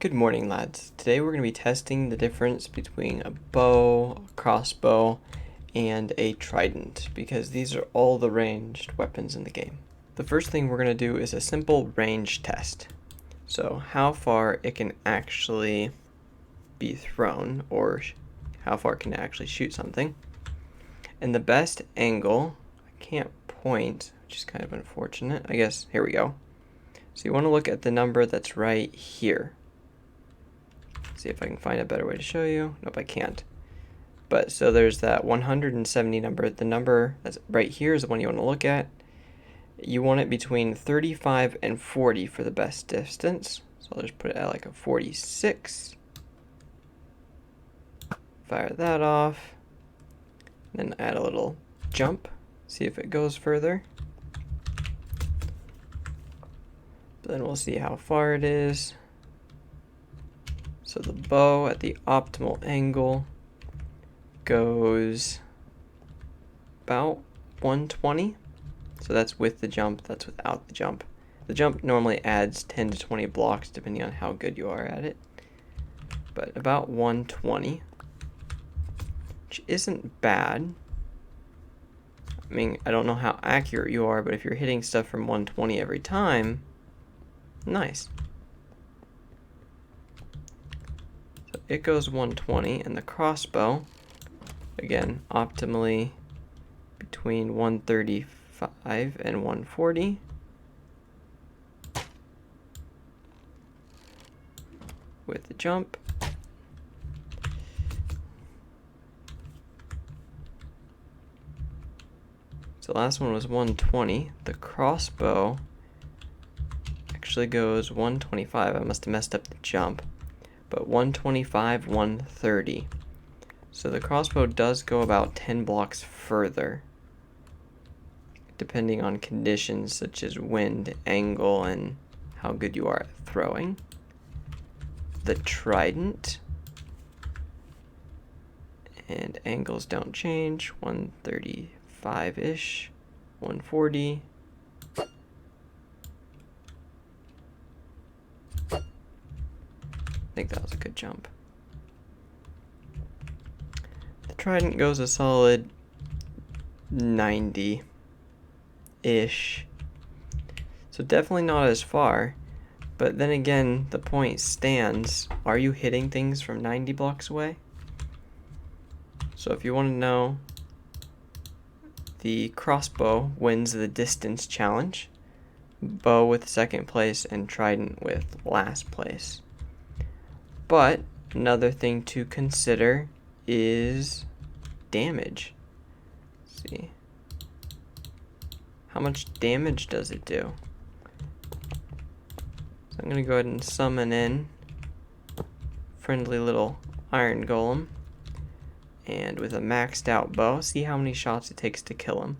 Good morning, lads. Today we're going to be testing the difference between a bow, a crossbow, and a trident, because these are all the ranged weapons in the game. The first thing we're going to do is a simple range test. So how far it can actually be thrown, or how far it can actually shoot something. And the best angle, I can't point, which is kind of unfortunate. I guess, here we go. So you want to look at the number that's right here. See if I can find a better way to show you. Nope, I can't. But so there's that 170 number. The number that's right here is the one you want to look at. You want it between 35 and 40 for the best distance. So I'll just put it at like a 46. Fire that off. Then add a little jump. See if it goes further. But then we'll see how far it is. So the bow at the optimal angle goes about 120. So that's with the jump, that's without the jump. The jump normally adds 10 to 20 blocks depending on how good you are at it. But about 120, which isn't bad. I mean, I don't know how accurate you are, but if you're hitting stuff from 120 every time, nice. It goes 120, and the crossbow, again, optimally between 135 and 140. With the jump. So the last one was 120. The crossbow actually goes 125. I must have messed up the jump. But 125, 130. So the crossbow does go about 10 blocks further, depending on conditions such as wind, angle, and how good you are at throwing. The trident, and angles don't change, 135-ish, 140. I think that was a good jump. The trident goes a solid 90-ish. So definitely not as far. But then again, the point stands. Are you hitting things from 90 blocks away? So if you want to know, the crossbow wins the distance challenge. Bow with second place and trident with last place. But another thing to consider is damage. Let's see. How much damage does it do? So I'm going to go ahead and summon in friendly little iron golem. And with a maxed out bow, see how many shots it takes to kill him.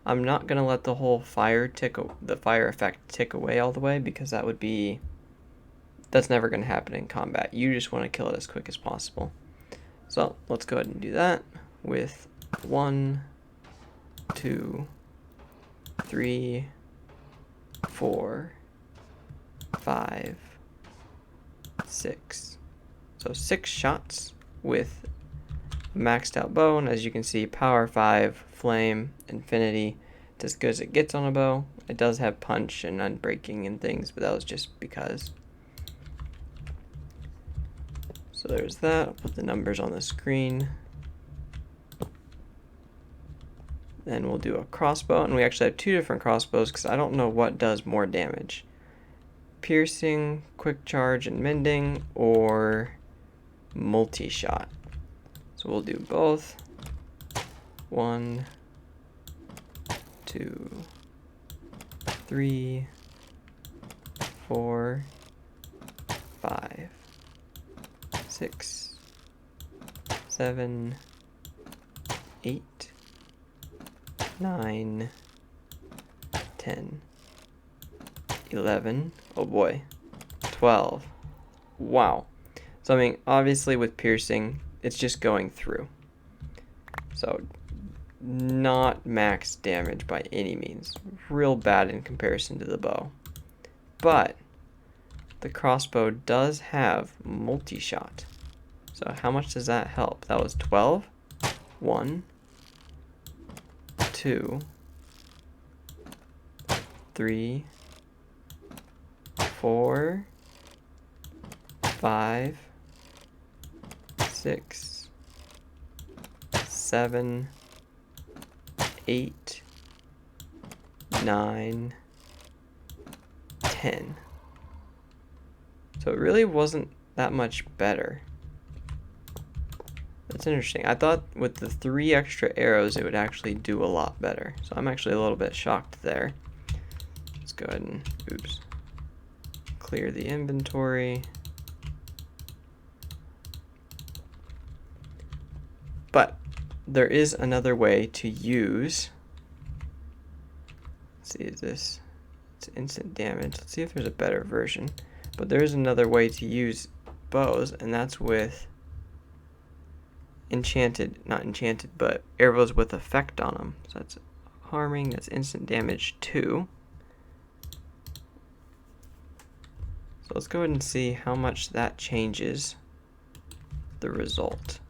I'm not going to let the whole fire effect tick away all the way, because that's never going to happen in combat. You just want to kill it as quick as possible. So let's go ahead and do that with 1, 2, 3, 4, 5, 6. So 6 shots with a maxed out bow, and as you can see, power 5, flame, infinity. It's as good as it gets on a bow. It does have punch and unbreaking and things, but that was just because. So there's that. I'll put the numbers on the screen. Then we'll do a crossbow, and we actually have 2 different crossbows because I don't know what does more damage. Piercing, quick charge, and mending, or multi-shot. So we'll do both. 1, 2, 3, 4, 5. 6, 7, 8, 9, 10, 11, oh boy, 12. Wow. So I mean, obviously with piercing, it's just going through. So not max damage by any means. Real bad in comparison to the bow. But the crossbow does have multi-shot. So how much does that help? That was 12. 1, 2, 3, 4, 5, 6, 7, 8, 9, 10. So it really wasn't that much better. That's interesting. I thought with the 3 extra arrows it would actually do a lot better. So I'm actually a little bit shocked there. Let's go ahead and, oops, clear the inventory. But there is another way to use, let's see, is this, it's instant damage. Let's see if there's a better version. But there is another way to use bows, and that's with not enchanted, but arrows with effect on them. So that's harming, that's instant damage 2. So let's go ahead and see how much that changes the result.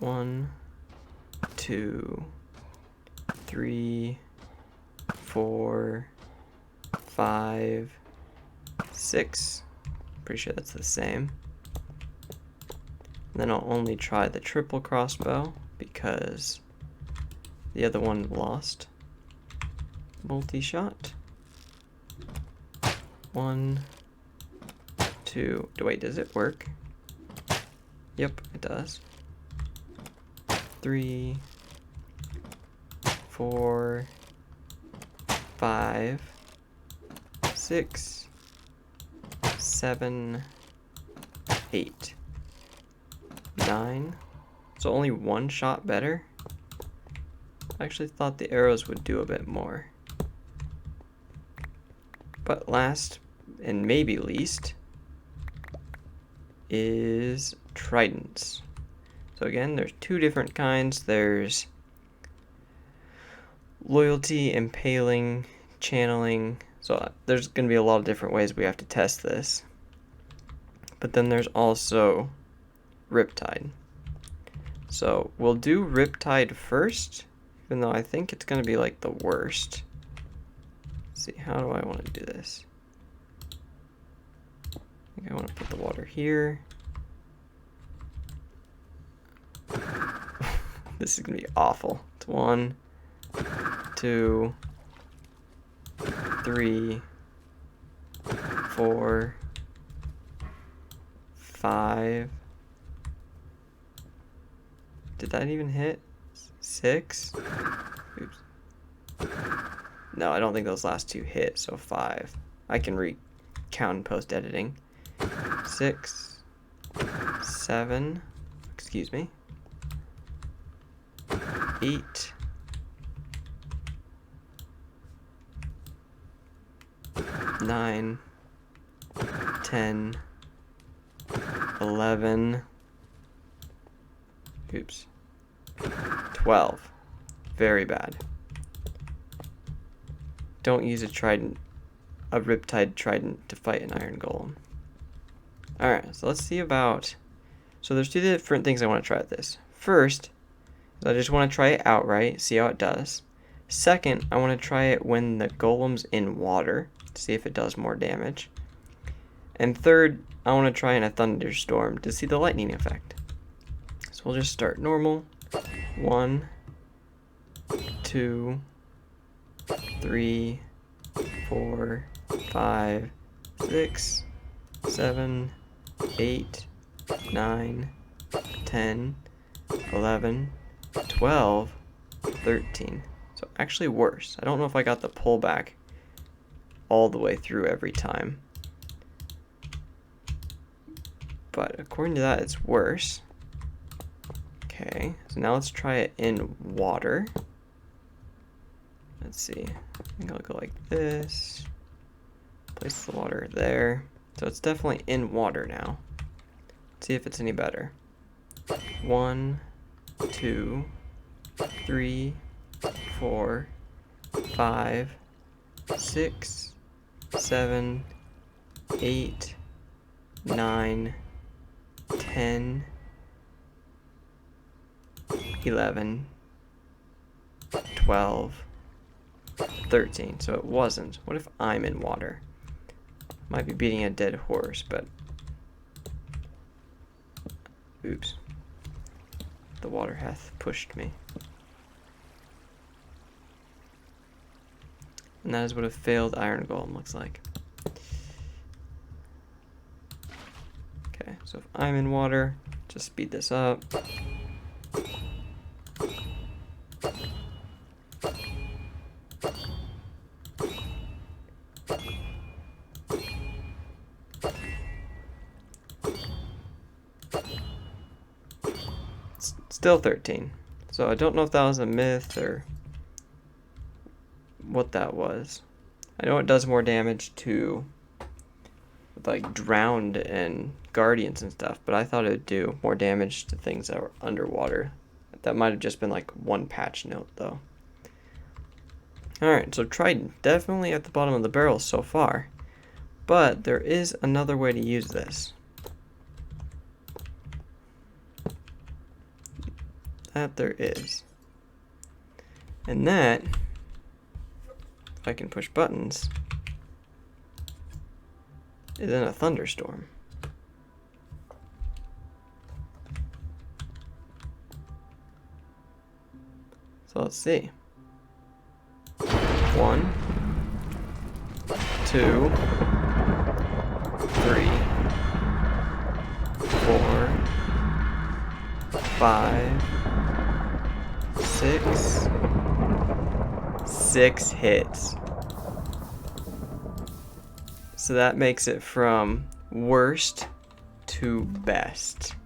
1, 2, 3, 4, 5, 6. Pretty sure that's the same. And then I'll only try the triple crossbow because the other one lost multi-shot. 1, 2. Wait, does it work? Yep, it does. 3, 4, 5, 6, 7, 8, 9. So only 1 shot better? I actually thought the arrows would do a bit more. But last, and maybe least, is Tridents. So again, there's 2 different kinds. There's loyalty, impaling, channeling. So there's going to be a lot of different ways we have to test this. But then there's also Riptide. So we'll do Riptide first, even though I think it's going to be like the worst. Let's see, how do I want to do this? I think I want to put the water here. This is going to be awful. It's 1, 2, 3, 4, 5. Did that even hit? 6? Oops. No, I don't think those last 2 hit, so 5. I can recount in post-editing. 6, 7, excuse me. 8, 9, 10, 11, oops, 12. Very bad. Don't use a Riptide Trident to fight an Iron Golem. Alright, so let's see about, so there's 2 different things I want to try with this. First, I just want to try it outright, see how it does. Second, I want to try it when the golem's in water, to see if it does more damage. And third, I want to try in a thunderstorm to see the lightning effect. So we'll just start normal. 1, 2, 3, 4, 5, 6, 7, 8, 9, 10, 11, 12, 13. So actually worse. I don't know if I got the pullback all the way through every time. But according to that, it's worse. Okay, so now let's try it in water. Let's see. I think I'll go like this. Place the water there. So it's definitely in water now. Let's see if it's any better. 1, 2, 3, 4, 5, 6, 7, 8, 9, 10, 11, 12, 13. So it wasn't. What if I'm in water? Might be beating a dead horse, but oops. The water hath pushed me. And that is what a failed iron golem looks like. Okay, so if I'm in water, just speed this up. Still 13. So I don't know if that was a myth or what that was. I know it does more damage to like drowned and guardians and stuff, but I thought it would do more damage to things that were underwater. That might have just been like one patch note though. Alright, so Trident, definitely at the bottom of the barrel so far. But there is another way to use this. That there is. And that, if I can push buttons, is in a thunderstorm. So let's see. 1, 2, 3, 4, 5, 6. 6 hits. So that makes it from worst to best.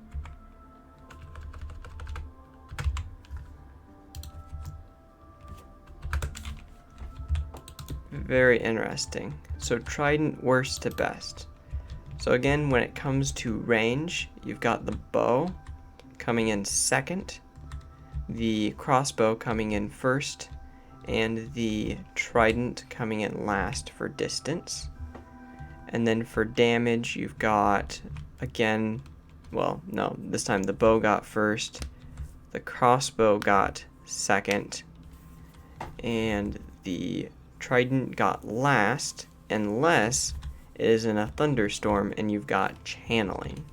Very interesting. So Trident worst to best. So again, when it comes to range, you've got the bow coming in second, the crossbow coming in first, and the Trident coming in last for distance. And then for damage, you've got, again, well, no, this time the bow got first, the crossbow got second, and the Trident got last, unless it is in a thunderstorm and you've got channeling.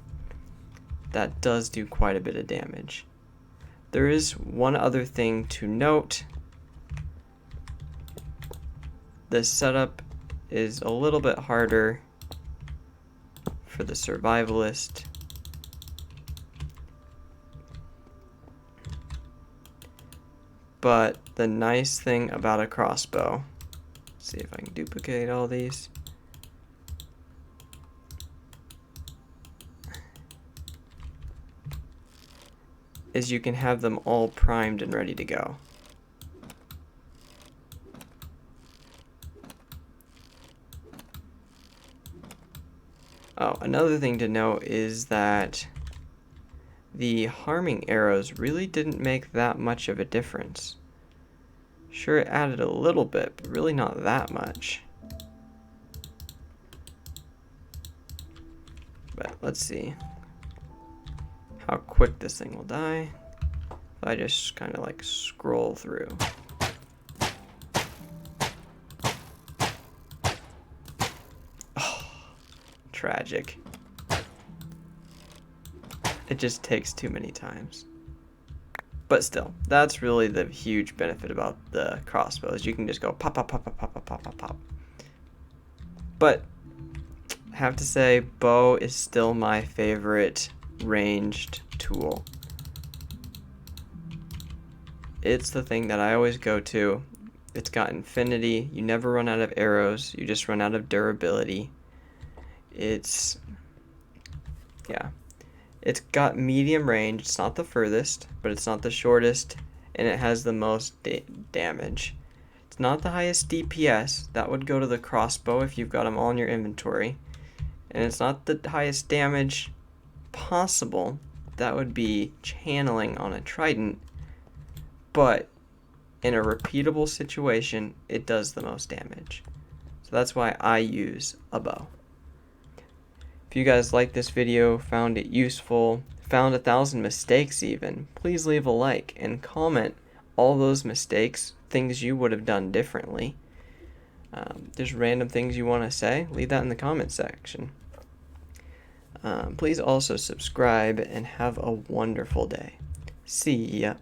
That does do quite a bit of damage. There is one other thing to note. The setup is a little bit harder for the survivalist. But the nice thing about a crossbow, let's see if I can duplicate all these. Is you can have them all primed and ready to go. Oh, another thing to note is that the harming arrows really didn't make that much of a difference. Sure, it added a little bit, but really not that much. But let's see how quick this thing will die if I just kind of like scroll through. Oh, tragic. It just takes too many times. But still, that's really the huge benefit about the crossbows. You can just go pop, pop, pop, pop, pop, pop, pop, pop, pop. But I have to say, bow is still my favorite ranged tool. It's the thing that I always go to. It's got infinity. You never run out of arrows. You just run out of durability. It's, yeah. It's got medium range. It's not the furthest, but it's not the shortest, and it has the most damage. It's not the highest DPS. That would go to the crossbow if you've got them all in your inventory. And it's not the highest damage possible. That would be channeling on a Trident. But in a repeatable situation, it does the most damage. So that's why I use a bow. If you guys liked this video, found it useful, found 1,000 mistakes even, please leave a like and comment all those mistakes, things you would have done differently. Just random things you want to say, leave that in the comment section. Please also subscribe and have a wonderful day. See ya.